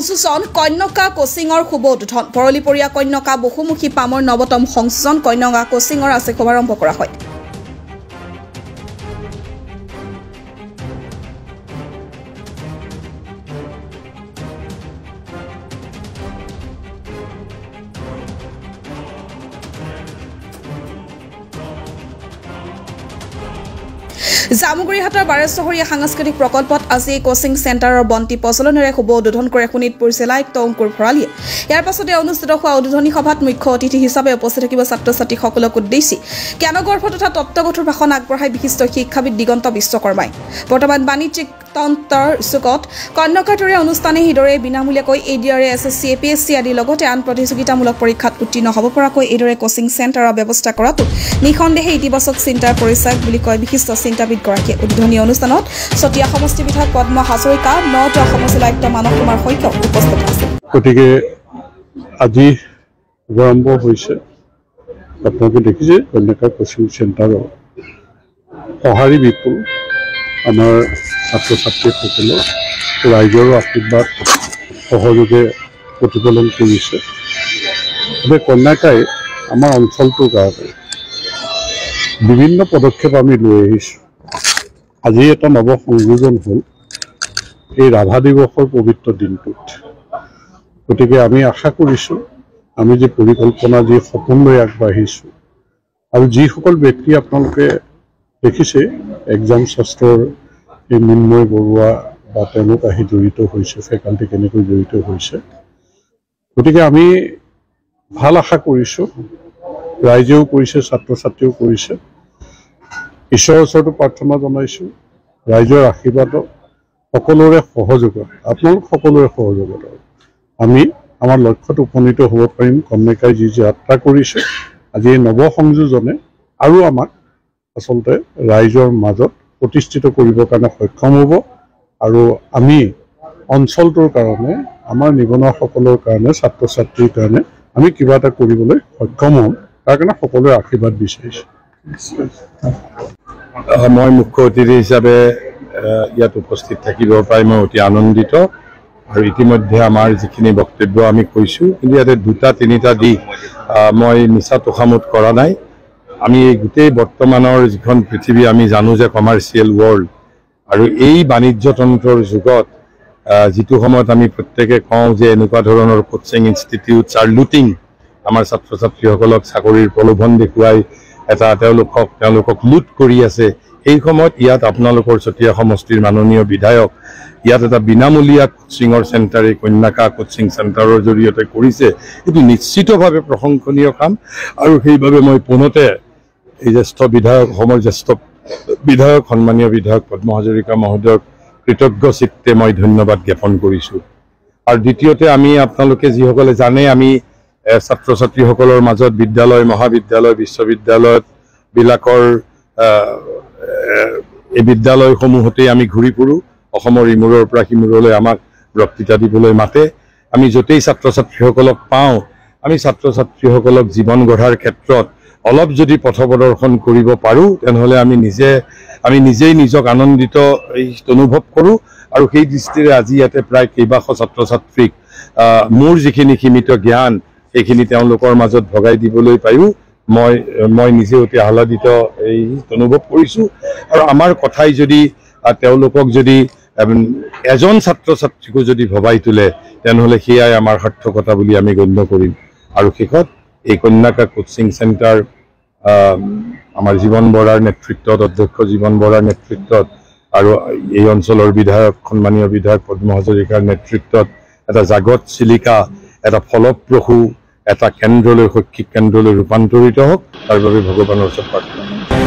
সংযোজন কন্যকা কোচিঙৰ শুভ উদ্বোধন পৰলিপৰীয়া কন্যকা বহুমুখী পামৰ নৱতম সংযোজন কন্যকা কোচিঙৰ আছে শুভাৰম্ভ কৰা হয়। জামুগুৰিহাটৰ বাৰেচহৰীয়া সাংস্কৃতিক প্ৰকল্পত আজি কোচিং চেণ্টাৰৰ বন্তি প্ৰচলনেৰে শুভ উদ্বোধন কৰে শোণিতপুৰ জিলা আয়ুক্ত অংকুৰ ভৰালীয়ে। ইয়াৰ পাছতে অনুষ্ঠিত হোৱা উদ্বোধনী সভাত মুখ্য অতিথি হিচাপে উপস্থিত থাকিব ছাত্ৰ ছাত্ৰীসকলক উদ্দেশ্যি জ্ঞানগৰ্ভ তথা তত্ত্বগধুৰ ভাষণ আগবঢ়াই বিশিষ্ট শিক্ষাবিদ দিগন্ত বিশ্বকৰ্মাই। বৰ্তমান বাণিজ্যিক তন্ত্ৰৰ চুকত কন্যকাৰ দৰে অনুষ্ঠানে সিদৰে বিনামূলীয়াকৈ ADRA SSC APSC আদিৰ লগতে আন প্ৰতিযোগিতামূলক পৰীক্ষাত উত্তীৰ্ণ হ'ব পৰাকৈ এইদৰে কোচিং চেণ্টাৰৰ ব্যৱস্থা কৰাটো নিঃসন্দেহে ইতিবাচক চিন্তাৰ পৰিচয় বুলি কয় বিশিষ্ট চিন্তাবিদগৰাকীয়ে। উদ্বোধনী অনুষ্ঠানত চতিয়া সমষ্টি বিধায়ক পদ্ম হাজৰিকা নগাঁও সমষ্টিৰ আয়ুক্ত মানৱ কুমাৰ শইকীয়া উপস্থিত আছিল। গতিকে আজি আৰম্ভ হৈছে আপোনালোকে দেখিছে কন্যকা কোচিং চেণ্টাৰৰ সঁহাৰি বিপুল আমাৰ ছাত্ৰ ছাত্ৰীসকলে ৰাইজৰ আশীৰ্বাদ সহযোগে প্ৰতিফলন কৰিছে। গতিকে কন্যাকাই আমাৰ অঞ্চলটোৰ কাৰণে বিভিন্ন পদক্ষেপ আমি লৈ আহিছোঁ। আজি এটা নৱ সংযোজন হ'ল এই ৰাভা দিৱসৰ পবিত্ৰ দিনটোত। গতিকে আমি আশা কৰিছোঁ আমি যি পৰিকল্পনা যি সপোন লৈ আগবাঢ়িছোঁ আৰু যিসকল ব্যক্তি আপোনালোকে দেখিছে এক্সাম শাস্ত্ৰৰ এই মৃন্ময় বৰুৱা বা তেওঁলোক আহি জড়িত হৈছে, ফেকাল্টি কেনেকৈ জড়িত হৈছে। গতিকে আমি ভাল আশা কৰিছোঁ, ৰাইজেও কৰিছে, ছাত্ৰ ছাত্ৰীও কৰিছে। ঈশ্বৰৰ ওচৰতো প্ৰাৰ্থনা জনাইছোঁ ৰাইজৰ আশীৰ্বাদত সকলোৰে সহযোগত আপোনালোক সকলোৰে সহযোগত আমি আমাৰ লক্ষ্যত উপনীত হ'ব পাৰিম। কন্যাকাই যি যাত্ৰা কৰিছে আজি এই নৱ সংযোজনে আৰু আমাক আচলতে ৰাইজৰ মাজত প্ৰতিষ্ঠিত কৰিবৰ কাৰণে সক্ষম হ'ব আৰু আমি অঞ্চলটোৰ কাৰণে আমাৰ নিবনুৱাসকলৰ কাৰণে ছাত্ৰ ছাত্ৰীৰ কাৰণে আমি কিবা এটা কৰিবলৈ সক্ষম হ'ম। তাৰ কাৰণে সকলোৰে আশীৰ্বাদ বিচাৰিছোঁ। মই মুখ্য অতিথি হিচাপে ইয়াত উপস্থিত থাকিব পাই মই অতি আনন্দিত আৰু ইতিমধ্যে আমাৰ যিখিনি বক্তব্য আমি কৈছোঁ, কিন্তু ইয়াতে দুটা তিনিটা দিশ মই মিছা তোষামোদ কৰা নাই। আমি এই গোটেই বৰ্তমানৰ যিখন পৃথিৱী আমি জানো যে কমাৰ্চিয়েল ৱৰ্ল্ড আৰু এই বাণিজ্যতন্ত্ৰৰ যুগত যিটো সময়ত আমি প্ৰত্যেকে কওঁ যে এনেকুৱা ধৰণৰ কোচিং ইনষ্টিটিউটছ আৰ লুটিং, আমাৰ ছাত্ৰ ছাত্ৰীসকলক চাকৰিৰ প্ৰলোভন দেখুৱাই তেওঁলোকক লুট কৰি আছে। সেই সময়ত ইয়াত আপোনালোকৰ চতিয়া সমষ্টিৰ মাননীয় বিধায়ক ইয়াত এটা বিনামূলীয়া কোচিঙৰ চেণ্টাৰ এই কন্যাকা কোচিং চেণ্টাৰৰ জৰিয়তে কৰিছে। এইটো নিশ্চিতভাৱে প্ৰশংসনীয় কাম আৰু সেইবাবে মই পুনতে এই জ্যেষ্ঠ বিধায়ক অসমৰ জ্যেষ্ঠ বিধায়ক সন্মানীয় বিধায়ক পদ্ম হাজৰিকা মহোদয়ক কৃতজ্ঞ চিত্তে মই ধন্যবাদ জ্ঞাপন কৰিছোঁ। আৰু দ্বিতীয়তে আমি আপোনালোকে যিসকলে জানে আমি ছাত্ৰ ছাত্ৰীসকলৰ মাজত বিদ্যালয় মহাবিদ্যালয় বিশ্ববিদ্যালয়বিলাকৰ এই বিদ্যালয়সমূহতেই আমি ঘূৰি ফুৰোঁ। অসমৰ ইমূৰৰ পৰা সিমূৰলৈ আমাক বক্তৃতা দিবলৈ মাতে। আমি য'তেই ছাত্ৰ ছাত্ৰীসকলক পাওঁ আমি ছাত্ৰ ছাত্ৰীসকলক জীৱন গঢ়াৰ ক্ষেত্ৰত অলপ যদি পথ প্ৰদৰ্শন কৰিব পাৰোঁ তেনেহ'লে আমি নিজেই নিজক আনন্দিত অনুভৱ কৰোঁ। আৰু সেই দৃষ্টিৰে আজি ইয়াতে প্ৰায় কেইবাশ ছাত্ৰ ছাত্ৰীক মোৰ যিখিনি সীমিত জ্ঞান সেইখিনি তেওঁলোকৰ মাজত ভগাই দিবলৈ পায়ো মই নিজে অতি আহ্লাদিত অনুভৱ কৰিছোঁ। আৰু আমাৰ কথাই যদি তেওঁলোকক যদি এজন ছাত্ৰ ছাত্ৰীকো যদি ভবাই তোলে তেনেহ'লে সেয়াই আমাৰ সাৰ্থকতা বুলি আমি গণ্য কৰিম। আৰু শেষত এই কন্যাকা কোচিং চেণ্টাৰ আমাৰ জীৱন বৰাৰ নেতৃত্বত অধ্যক্ষ জীৱন বৰাৰ নেতৃত্বত আৰু এই অঞ্চলৰ বিধায়ক সন্মানীয় বিধায়ক পদ্ম হাজৰিকাৰ নেতৃত্বত এটা জাগত চিলিকা এটা ফলপ্ৰসূ এটা কেন্দ্ৰলৈ শৈক্ষিক কেন্দ্ৰলৈ ৰূপান্তৰিত হওক তাৰ বাবে ভগৱানৰ ওচৰত প্ৰাৰ্থনা।